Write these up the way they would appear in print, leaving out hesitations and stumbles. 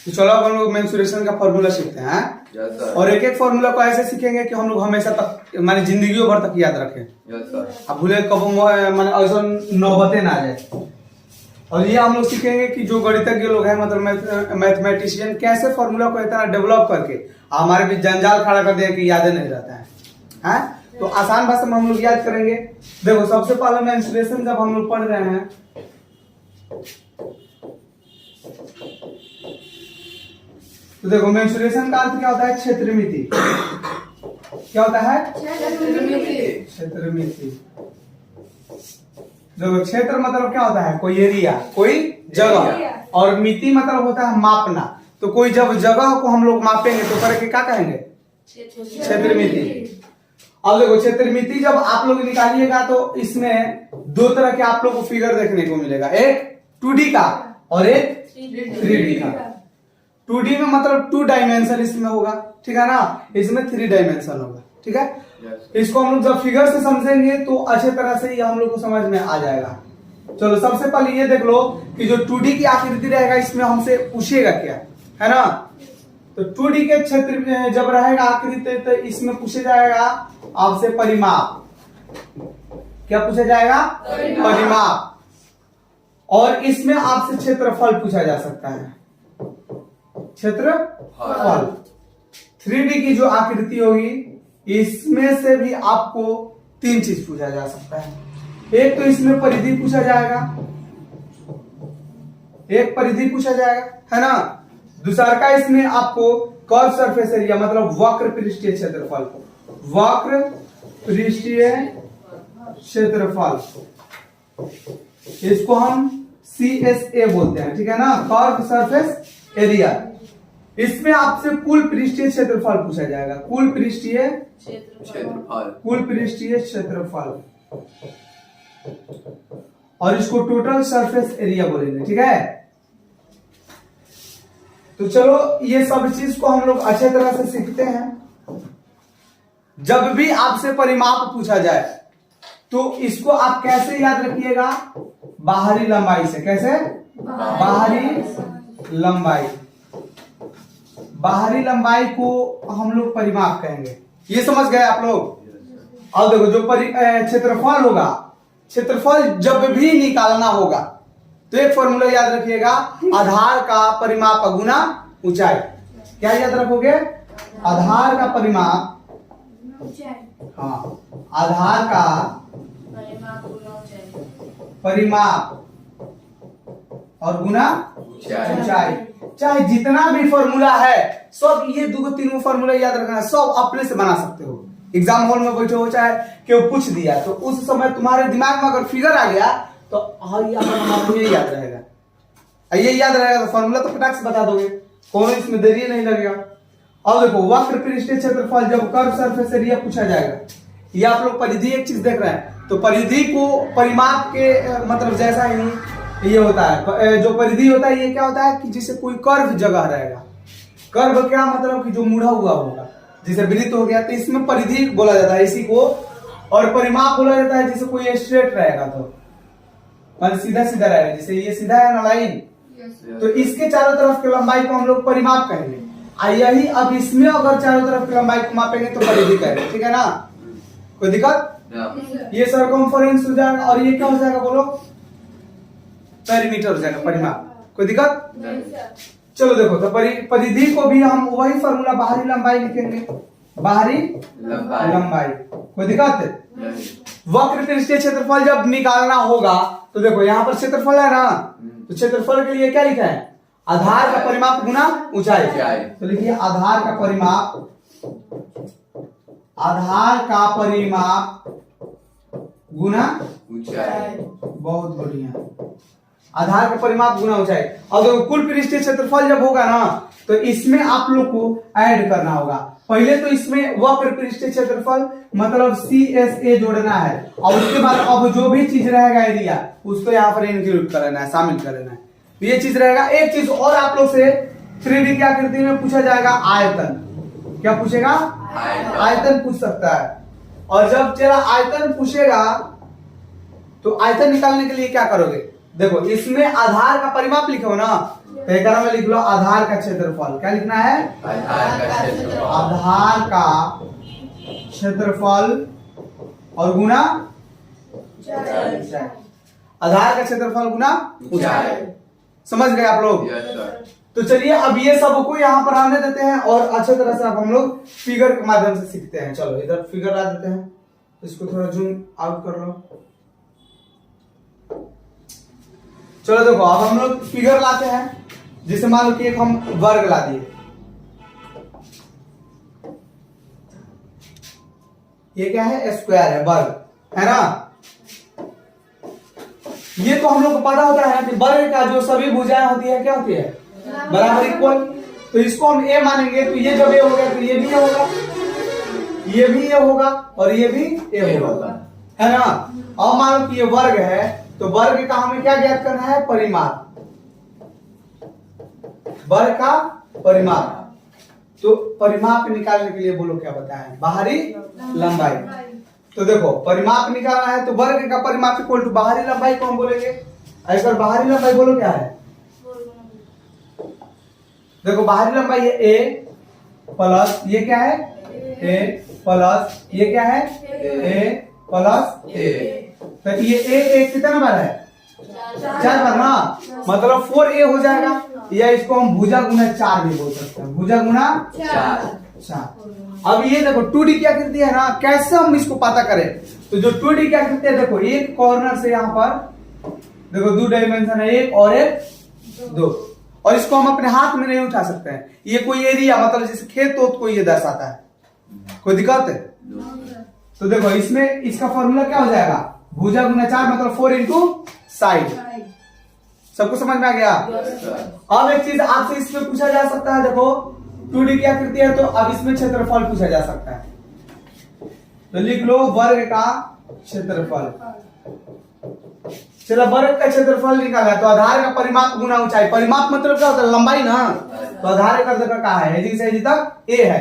तो चलो अब हम लोग मेंसुरेशन का फॉर्मूला सीखते हैं और एक एक फॉर्मूला को ऐसे सीखेंगे कि हम लोग हमेशा तक माने जिंदगियों भर तक याद रखें। अब भूले कब माने ऐसा नौबते ना आ जाए। और ये हम लोग सीखेंगे कि जो गणितज्ञ लोग हैं मतलब मैथमेटिशियन कैसे फॉर्मूला को इतना डेवलप करके हमारे बीच जंजाल खड़ा कर दिया कि याद नहीं रहता है। तो आसान भाषा में हम लोग याद करेंगे। देखो सबसे पहले मेंसुरेशन जब हम लोग पढ़ रहे हैं तो देखो मेंसुरेशन का अर्थ क्या होता है? क्षेत्रमिति। क्या होता है? क्षेत्रमिति। देखो क्षेत्र मतलब क्या होता है? कोई एरिया, कोई जगह, और मिति मतलब होता है मापना। तो कोई जब जगह को हम लोग मापेंगे तो करके क्या कहेंगे? क्षेत्रमिति। अब देखो क्षेत्रमिति जब आप लोग निकालिएगा तो इसमें दो तरह के आप लोग को फिगर देखने को मिलेगा, एक 2D का और एक 3D का। 2D में मतलब 2 डायमेंशन इसमें होगा, ठीक है ना? इसमें 3 डायमेंशन होगा, ठीक है? इसको हम लोग जब फिगर से समझेंगे तो अच्छे तरह से ये हम लोग को समझ में आ जाएगा। चलो सबसे पहले ये देख लो कि जो 2D की आकृति रहेगा इसमें हमसे पूछेगा क्या, है ना? तो 2D के क्षेत्र जब रहेगा आकृति तो इसमें पूछा जाएगा आपसे परिमाप। क्या पूछा जाएगा? परिमाप। और इसमें आपसे क्षेत्रफल पूछा जा सकता है, क्षेत्रफल। 3D की जो आकृति होगी इसमें से भी आपको 3 चीज पूछा जा सकता है। एक तो इसमें परिधि पूछा जाएगा, एक परिधि पूछा जाएगा, है ना? दूसरा का इसमें आपको कर्व सरफेस एरिया मतलब वक्र पृष्ठीय क्षेत्रफल, वक्र पृष्ठीय क्षेत्रफल, इसको हम CSA बोलते हैं, ठीक है ना? Curve surface area. इसमें आपसे कुल पृष्ठीय क्षेत्रफल पूछा जाएगा, कुल पृष्ठीय क्षेत्रफल, कुल पृष्ठीय क्षेत्रफल, और इसको टोटल सरफेस एरिया बोलेंगे, ठीक है? तो चलो ये सब चीज को हम लोग अच्छे तरह से सीखते हैं। जब भी आपसे परिमाप पूछा जाए तो इसको आप कैसे याद रखिएगा? बाहरी लंबाई से। कैसे? बाहरी लंबाई। बाहरी लंबाई को हम लोग परिमाप कहेंगे। ये समझ गए आप लोग? अब देखो जो क्षेत्रफल होगा, क्षेत्रफल जब भी निकालना होगा तो एक फॉर्मूला याद रखिएगा, आधार का परिमाप गुना ऊंचाई। क्या याद रखोगे? आधार का परिमाप, हाँ, आधार का परिमाप और गुना ऊंचाई। चाहे जितना भी फॉर्मूला है सब ये 2-3 फॉर्मूला याद रखना, सब अपने से बना सकते हो। एग्जाम हॉल में बैठे हो, चाहे केवल पूछ दिया तो उस समय तुम्हारे दिमाग में अगर फिगर आ गया तो ये याद रहेगा, ये याद रहेगा तो फॉर्मूला तो फटाक से बता दोगे, कौन इसमें देरी नहीं लगेगा। अब देखो वक्र पृष्ठीय क्षेत्रफल जब कर्व सरफेस एरिया पूछा जाएगा, ये आप लोग परिधि एक चीज देख रहे हैं तो परिधि को परिमाप के मतलब जैसा ही ये होता है। जो परिधि होता है ये क्या होता है कि जिसे कोई कर्व जगह रहेगा। कर्व क्या मतलब कि जो मुड़ा हुआ होगा, जिसे वृत्त हो गया तो इसमें परिधि बोला जाता है इसी को। और परिमाप बोला जाता है जिसे कोई स्ट्रेट रहेगा तो सीधा सीधा रहेगा, जैसे ये सीधा है ना लाइन, तो इसके चारों तरफ की लंबाई को हम लोग परिमाप कहेंगे। यही अब इसमें अगर चारों तरफ की लंबाई को मापेंगे तो परिधि कहेंगे, ठीक है ना? कोई दिक्कत? ये सर्कमफरेंस हो जाएगा और ये क्या हो जाएगा बोलो? पेरीमीटर हो जाएगा, परिमाप। कोई दिक्कत? चलो देखो तो परिधि को भी हम वही फॉर्मूला बाहरी लंबाई लिखेंगे, बाहरी लंबाई। कोई दिक्कत? वक्र पृष्ठीय क्षेत्रफल जब निकालना होगा तो देखो यहाँ पर क्षेत्रफल है ना, तो क्षेत्रफल के लिए क्या लिखा है? आधार का परिमाप गुना ऊंचाई। तो लिखिए आधार का परिमाप, आधार का परिमाप गुना ऊंचाई। बहुत बढ़िया, आधार का परिमाप गुना ऊंचाई। और देखो कुल पृष्ठीय क्षेत्रफल जब होगा ना तो इसमें आप लोग को ऐड करना होगा। पहले तो इसमें वक्र पृष्ठीय क्षेत्रफल मतलब CSA जोड़ना है और उसके बाद अब जो भी चीज रहेगा एरिया उसको यहाँ पर इंक्लूड करना है, शामिल करना है। तो ये चीज रहेगा। एक चीज और आप लोग से 3D की आकृति में पूछा जाएगा आयतन। क्या पूछेगा? आयतन पूछ सकता है। और जब चला आयतन पूछेगा तो आयतन निकालने के लिए क्या करोगे? देखो इसमें आधार का परिमाप लिखे हो ना, तो एक में लिख लो आधार का क्षेत्रफल। क्या लिखना है? आधार का क्षेत्रफल। आधार का क्षेत्रफल और गुना ऊंचाई। आधार का क्षेत्रफल गुना ऊंचाई। समझ गए आप लोग? Yes sir. तो चलिए अब ये सब को यहाँ पर आने देते हैं और अच्छे तरह से अब हम लोग फिगर के माध्यम से सीखते हैं। चलो इधर फिगर ला देते हैं, इसको थोड़ा जूम आउट कर लो। चलो देखो अब हम लोग फिगर लाते हैं, जिसे मान लो कि एक हम वर्ग ला दिए। ये क्या है? स्क्वायर है, वर्ग है ना। ये तो हम लोग को पता होता है कि वर्ग का जो सभी भुजाएं होती है क्या होती है? बराबर इक्वल। तो इसको हम ए मानेंगे, तो ये जब ए हो गया तो ये भी ए होगा, ये भी ए होगा और ये भी ए होगा, है ना। अब मान लो कि ये वर्ग है, तो वर्ग का हमें क्या ज्ञात करना है? परिमाप। वर्ग का परिमाप। तो परिमाप निकालने के लिए बोलो क्या बताएं? बाहरी लंबाई। तो देखो परिमाप निकालना है तो वर्ग का परिमाप इक्वल टू बाहरी लंबाई को हम बोलेंगे। अगर बाहरी लंबाई बोलो क्या है? देखो बाहरी लंबाई है ए प्लस ये क्या है? ए प्लस ये क्या है? ए प्लस ए। तो ये ए कितना बार है? 4 बार ना, मतलब 4a हो जाएगा। या इसको हम भुजा गुना 4 भी बोल सकते हैं, भुजा गुना 4। अब ये देखो 2D क्या करती है ना, कैसे हम इसको पता करें? तो जो 2D क्या करती है, देखो एक कॉर्नर से यहाँ पर देखो 2 डायमेंशन है, एक और एक 2, और इसको हम अपने हाथ में नहीं उठा सकते हैं। ये कोई एरिया मतलब जैसे खेत तो को ये दर्शाता है, कोई दिक्कत है? तो देखो इसमें इसका फॉर्मूला क्या हो जाएगा? भुजा गुना 4 मतलब 4 इंटू साइड। सबको समझ में आ गया? अब एक चीज आपसे इसमें पूछा जा सकता है, देखो 2D क्या करती है, तो अब इसमें क्षेत्रफल पूछा जा सकता है। तो लिख लो वर्ग का क्षेत्रफल। चलो वर्ग का क्षेत्रफल निकाला, तो आधार का परिमाप गुना ऊंचाई। परिमाप मतलब क्या होता है? लंबाई ना। तो आधार का देखो क्या है? एजी से एजी तक ए है,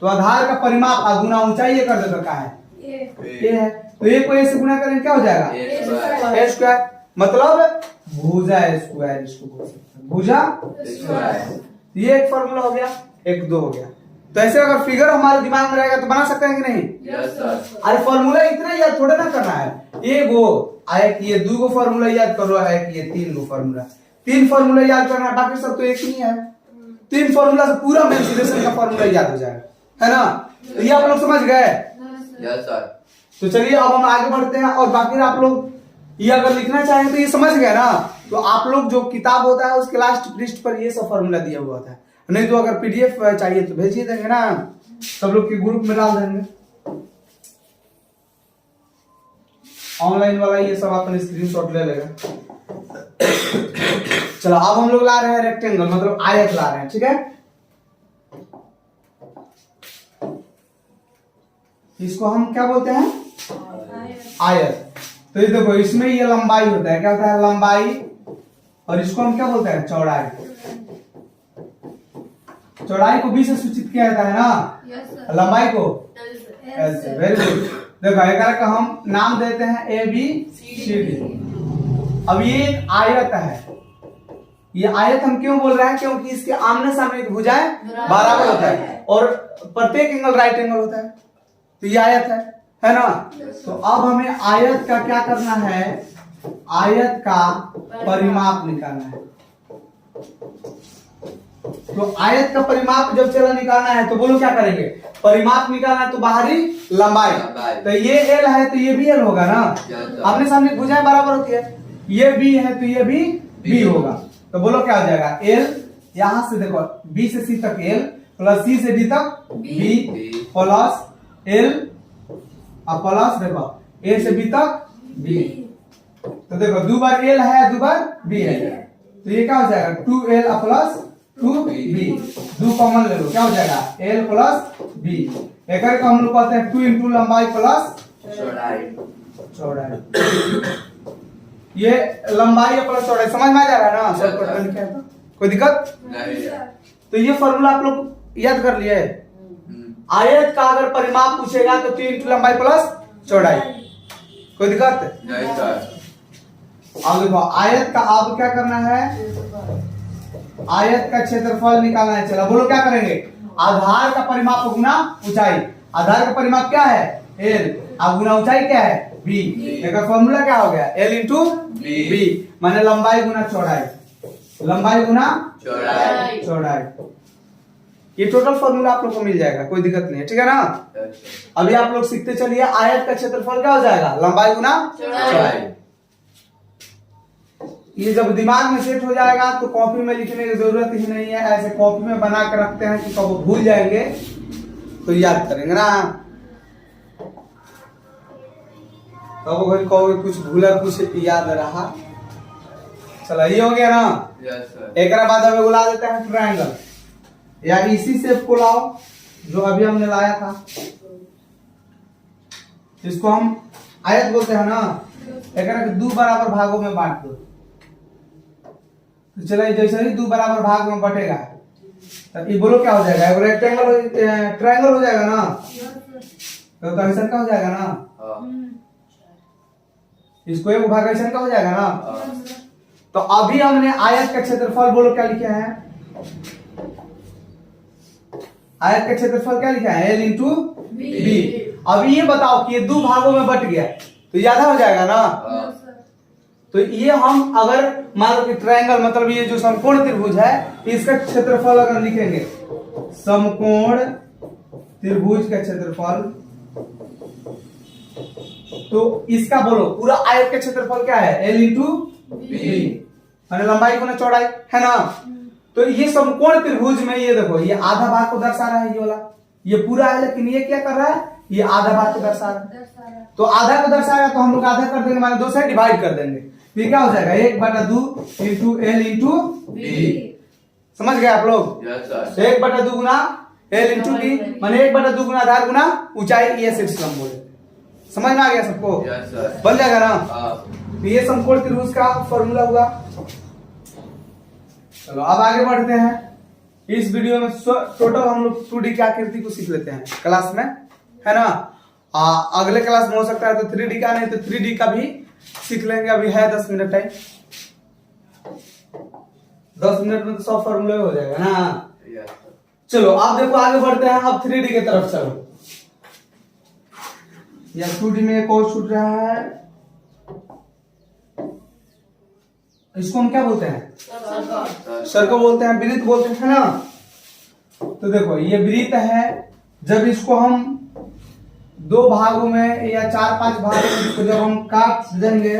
तो आधार का परिमाप गुना ऊंचाई ये कर देखो क्या है? ए है। तो ए को ए से गुना करेंगे क्या हो जाएगा? ए स्क्वायर। मतलब भुजा स्क्वायर इसको बोल सकते हैं, भुजा स्क्वायर। ये एक फॉर्मूला हो गया, एक 2 हो गया। तो ऐसे अगर फिगर हमारे दिमाग में रहेगा तो बना सकते हैं कि नहीं? Yes sir. अरे फॉर्मूला इतना याद थोड़ा ना करना है, एक गो आए कि ये 2 गो फॉर्मूला याद करो, है कि ये 3 गो फॉर्मूला, 3 फॉर्मूला याद करना है, बाकी सब तो एक ही है। 3 फॉर्मूला से पूरा मेंसुरेशन का फॉर्मूला याद हो जाएगा, है ना। तो ये आप लोग समझ गए? Yes sir. तो चलिए अब हम आगे बढ़ते हैं, और बाकी आप लोग ये अगर लिखना चाहें तो ये समझ गए ना। तो आप लोग जो किताब होता है उसके लास्ट पृष्ठ पर ये सब फॉर्मूला दिया हुआ था, नहीं तो अगर पीडीएफ चाहिए तो भेजिए देंगे ना, सब लोग के ग्रुप में डाल देंगे। ऑनलाइन वाला ये सब अपने स्क्रीनशॉट ले लेगा। चलो अब हम लोग ला रहे हैं रेक्टेंगल, मतलब आयत ला रहे हैं, ठीक है। इसको हम क्या बोलते हैं? आयत। तो ये देखो इसमें ये लंबाई होता है, क्या होता है? लंबाई। और इसको हम क्या बोलते हैं? चौड़ाई। चौड़ाई को बी से सूचित किया जाता है ना, लंबाई को एल से। Very good. देखो एक का हम नाम देते हैं ए बी सी डी। अब ये एक आयत है, ये आयत हम क्यों बोल रहे हैं? क्योंकि इसके आमने सामने की भुजाएं बराबर होता है और प्रत्येक एंगल राइट एंगल होता है, तो ये आयत है ना। तो अब हमें आयत का क्या करना है? आयत का परिमाप निकालना है। तो आयत का परिमाप जब चला निकालना है तो बोलो क्या करेंगे? परिमाप निकालना है तो बाहरी लंबाई। तो ये एल है तो ये भी एल होगा ना, आमने सामने भुजाएं बराबर होती है। ये बी है तो ये भी बी होगा। तो बोलो क्या हो जाएगा? एल यहां से देखो बी से सी तक एल प्लस सी से डी तक बी प्लस एल प्लस देखो ए से बी तक बी। तो देखो 2 बार एल है 2 बार बी है, तो ये क्या हो जाएगा? 2l plus 2b। 2 कॉमन ले लो, क्या हो जाएगा? l plus b। एक का हम लोग कहते हैं 2 इंटू लंबाई प्लस चौड़ाई। ये लंबाई प्लस चौड़ाई समझ में आ जा रहा है ना? सब कोई दिक्कत नहीं। तो ये फॉर्मूला आप लोग याद कर लिए। आयत का अगर परिमाप पूछेगा तो 3 इंटू लंबाई प्लस चौड़ाई, कोई दिक्कत नहीं सर। अब देखो आयत का अब क्या करना है? आयत का क्षेत्रफल निकालना है। चलो बोलो क्या करेंगे, आधार का परिमाप गुना ऊंचाई। आधार का परिमाप क्या है, एल, और गुना ऊंचाई क्या है, बी। इसका फॉर्मूला क्या हो गया, एल इंटू बी, माने लंबाई गुना चौड़ाई, लंबाई गुना चौड़ाई। ये टोटल फॉर्मूला आप लोग को मिल जाएगा, कोई दिक्कत नहीं है, ठीक है ना। अभी आप लोग सीखते चलिए, आयत का क्षेत्रफल क्या हो जाएगा, लंबाई गुना चौड़ाई। ये जब दिमाग में सेट हो जाएगा तो कॉपी में लिखने की जरूरत ही नहीं है, ऐसे कॉपी में बना के रखते हैं कि कब भूल जाएंगे तो याद करेंगे ना। कब कहोगे कुछ भूला कुछ याद रहा। चलो ये हो गया ना। एक बाद अब बुला देते हैं ट्रायंगल, या इसी शेप को लाओ जो अभी हमने लाया था, इसको हम आयत बोलते हैं ना। एक दो बराबर भागों में बांट दो, तो चलो जैसे ही दो बराबर भाग में बटेगा तो ये बोलो क्या हो जाएगा, रेक्टेंगल ट्रायंगल हो जाएगा ना। तो ऐसा का हो जाएगा ना, इसको एक भाग ऐसा का हो जाएगा ना। तो अभी हमने आयत का क्षेत्रफल बोलो क्या लिखा है, आयत का क्षेत्रफल क्या लिखा है, एल इंटू बी। अभी ये बताओ कि ये दो भागों में बट गया तो ज्यादा हो जाएगा ना। तो ये हम अगर मान लो कि ट्रायंगल मतलब ये जो समकोण त्रिभुज है, इसका क्षेत्रफल अगर लिखेंगे, समकोण त्रिभुज का क्षेत्रफल, तो इसका बोलो पूरा आयत का क्षेत्रफल क्या है, एल इंटू बी, माने लंबाई गुना चौड़ाई है ना। तो ये समकोण त्रिभुज में ये देखो, ये आधा भाग को दर्शा रहा है, ये वाला ये पूरा है, लेकिन ये क्या कर रहा है, ये आधा भाग को दर्शा रहा है। तो आधा को दर्शाएगा तो हम लोग आधा कर देंगे, माने दो से डिवाइड कर देंगे, ये क्या हो जाएगा, 1/2 इंटू एल इंटू बी। समझ गए आप लोग, 1/2 गुना एल इंटू बी, माने 1/2 गुना आधार गुना ऊंचाई, ये शीर्षम बोले। समझ में आ गया सबको, बन जाएगा ना। तो ये समकोण त्रिभुज का फॉर्मूला हुआ। चलो अब आगे बढ़ते हैं। इस वीडियो में टोटल हम लोग 2D की आकृति को सीख लेते हैं क्लास में, है ना। अगले क्लास में हो सकता है तो 3D का, नहीं तो 3D का भी सीख लेंगे। अभी है 10 मिनट टाइम, 10 मिनट में तो सब फॉर्मूला हो जाएगा ना। चलो अब देखो आगे बढ़ते हैं, अब 3D की तरफ चलो। या 2D में एक और छूट रहा है, इसको हम क्या बोलते हैं, सर्कल बोलते हैं, वृत्त बोलते हैं ना। तो देखो ये वृत्त है, जब इसको हम दो भागों में या 4-5 भागों में इसको जब हम काट देंगे,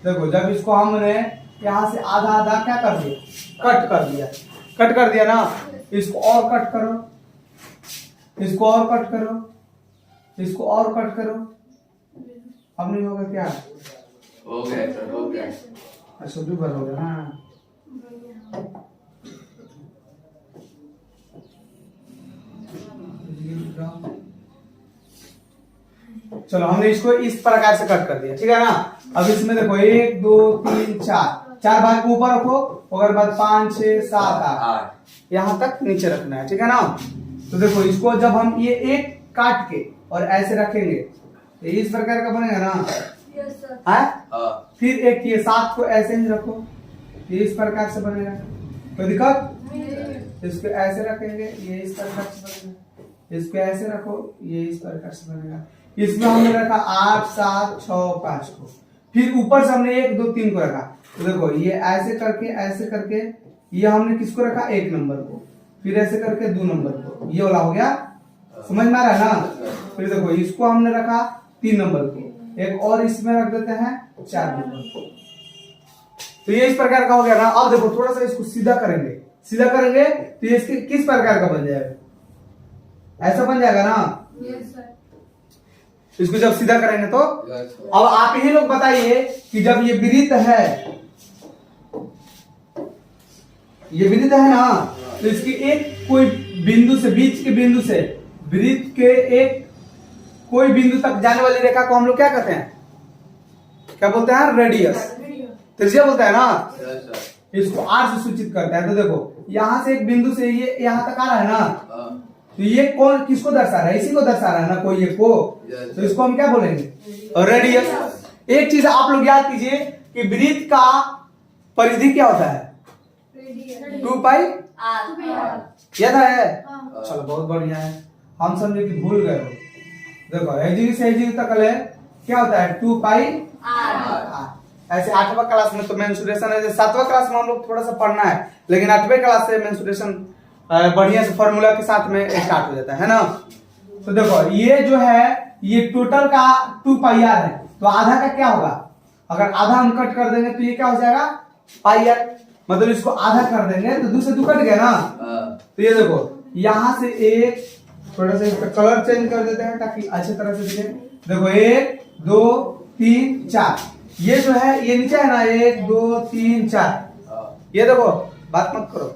देखो जब इसको हमने यहाँ से आधा आधा क्या कर दिया, कट कर दिया ना। इसको और कट करो, इसको और कट करो, इसको और कट करो, अब नहीं होगा क्या, हो गया सर, हो गया। अच्छा दुबारा होगा ना। चलो हमने इसको इस प्रकार से कट कर दिया, ठीक है ना। अब इसमें देखो 1 2 3 4 भाग को ऊपर रखो, और बाद 5 6 7 8 यहां तक नीचे रखना है, ठीक है ना। तो देखो इसको जब हम ये एक काट के और ऐसे रखेंगे तो इस प्रकार का बनेगा ना, है। फिर एक ये 7 को ऐसे ही रखो, ये इस प्रकार से बनेगा, कोई दिक्कत। इसको ऐसे रखेंगे, ये इस प्रकार से बनेगा, इसको ऐसे रखो, ये इस प्रकार से बनेगा। इसमें हमने रखा 8 7 6 5 को, फिर ऊपर से हमने 1 2 3 को रखा। तो देखो ये ऐसे करके ये हमने किसको रखा, 1 नंबर को, फिर ऐसे करके 2 नंबर को, ये वाला हो गया। समझ में आ रहा है ना। फिर देखो इसको हमने रखा 3 नंबर को, एक और इसमें रख देते हैं 4 नंबर को। तो ये इस प्रकार का हो गया ना। अब देखो थोड़ा सा इसको सीधा करेंगे तो ये किस प्रकार का बन जाएगा, ऐसा बन जाएगा ना। इसको जब सीधा करेंगे तो अब आप ही लोग बताइए कि जब ये वृत्त है, ये वृत्त है ना, तो इसकी एक कोई बिंदु से, बीच के बिंदु से वृत्त के एक कोई बिंदु तक जाने वाली रेखा को हम लोग क्या कहते हैं, क्या बोलते हैं, रेडियस, त्रिज्या बोलते हैं ना। इसको आर से सूचित करता है। तो देखो यहां से एक बिंदु से ये यहां तक आ रहा है ना, तो ये कौन किसको दर्शा रहा है, इसी को दर्शा रहा है ना, कोई एक को। तो इसको हम क्या बोलेंगे, रेडियस। एक चीज आप लोग याद कीजिए कि वृत्त का परिधि क्या होता है, 2 पाई आर याद है? चलो बहुत बढ़िया है। हम समझे कि भूल गए हो। देखो एजी से एजी तक ले क्या होता है 2 पाई आर। ऐसे 8वां क्लास में तो मेंसुरेशन है, 7वां क्लास में हम लोग थोड़ा सा पढ़ना है, लेकिन 8वें क्लास से मेंसुरेशन बढ़िया से फॉर्मूला के साथ में स्टार्ट हो जाता है ना। तो देखो ये जो है ये टोटल का 2 पाई आर है, तो आधा का क्या होगा? अगर आधा हम कट कर देंगे तो ये क्या हो जाएगा पाई आर, मतलब इसको आधा कर देंगे तो 2 से 2 कट गया ना। तो ये देखो यहाँ से एक थोड़ा सा इसका कलर चेंज कर देते हैं ताकि अच्छी तरह से दिखे। देखो 1 2 3 4 ये जो है ये नीचे है ना 1 2 3 4 ये देखो बात मत करो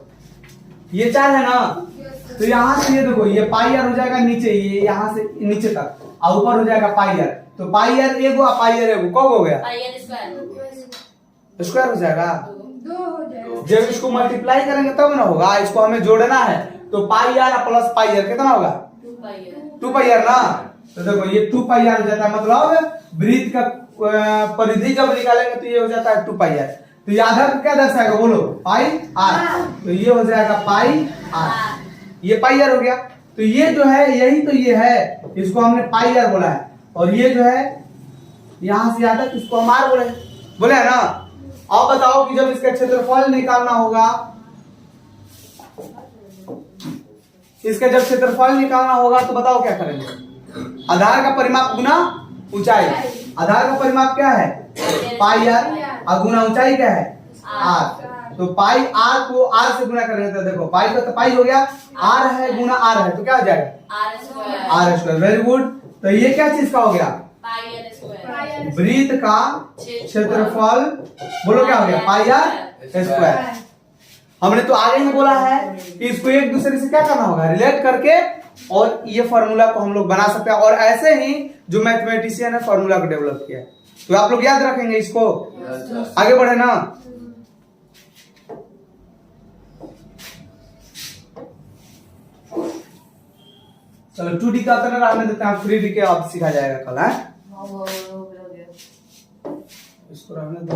ये 4 है ना। तो यहाँ से ये देखो ये पाई आर हो जाएगा नीचे, ये यहाँ से नीचे तक और ऊपर हो जाएगा पाई आर। तो पाई आर एगो और पाई आर एगो कब हो गया? पाई आर स्क्वायर स्क्वायर हो जाएगा। 2 हो जाएगा। जब इसको मल्टीप्लाई करेंगे तब ना होगा, इसको हमें जोड़ना है। तो पाई आर प्लस पाई आर कितना होगा? 2 पाई आर ना। तो देखो ये 2 पाई आर हो जाता है, मतलब वृत्त का परिधि जब निकालेंगे तो ये हो जाता है 2 पाई आर। तो ये आधा क्या दर्शाएगा बोलो? पाई आर। तो ये हो जाएगा पाई आर, ये पाई आर हो गया। तो ये जो है यही तो ये है, इसको हमने पाई आर बोला है। और ये जो है यहां से आता है इसको हम आर बोले है ना। अब बताओ कि जब इसका क्षेत्रफल निकालना होगा, इसका जब क्षेत्रफल निकालना होगा तो बताओ क्या करेंगे? आधार का परिमाप गुना ऊंचाई। आधार का परिमाप क्या है? पाई आर, और गुना ऊंचाई क्या है? आर। तो पाई आर को आर से गुना करेंगे तो देखो पाई का तो पाई हो गया, आर है गुना आर है तो क्या हो जाएगा? R square r square. Very good. तो ये क्या चीज का हो गया? पाई आर स्क्वायर वृत्त का क्षेत्रफल बोलो क्या हो गया? पाई आर स्क्वायर। हमने तो आगे ही बोला है कि इसको एक दूसरे से क्या करना होगा? रिलेट करके, और ये फॉर्मूला को हम लोग बना सकते हैं। और ऐसे ही जो मैथमेटिशियन है फॉर्मूला को डेवलप किया है, तो आप लोग याद रखेंगे इसको। आगे बढ़े ना। चलो 2D का तरह रहने देते हैं, 3D के अब सीखा जाएगा कल है। इसको रहने दो।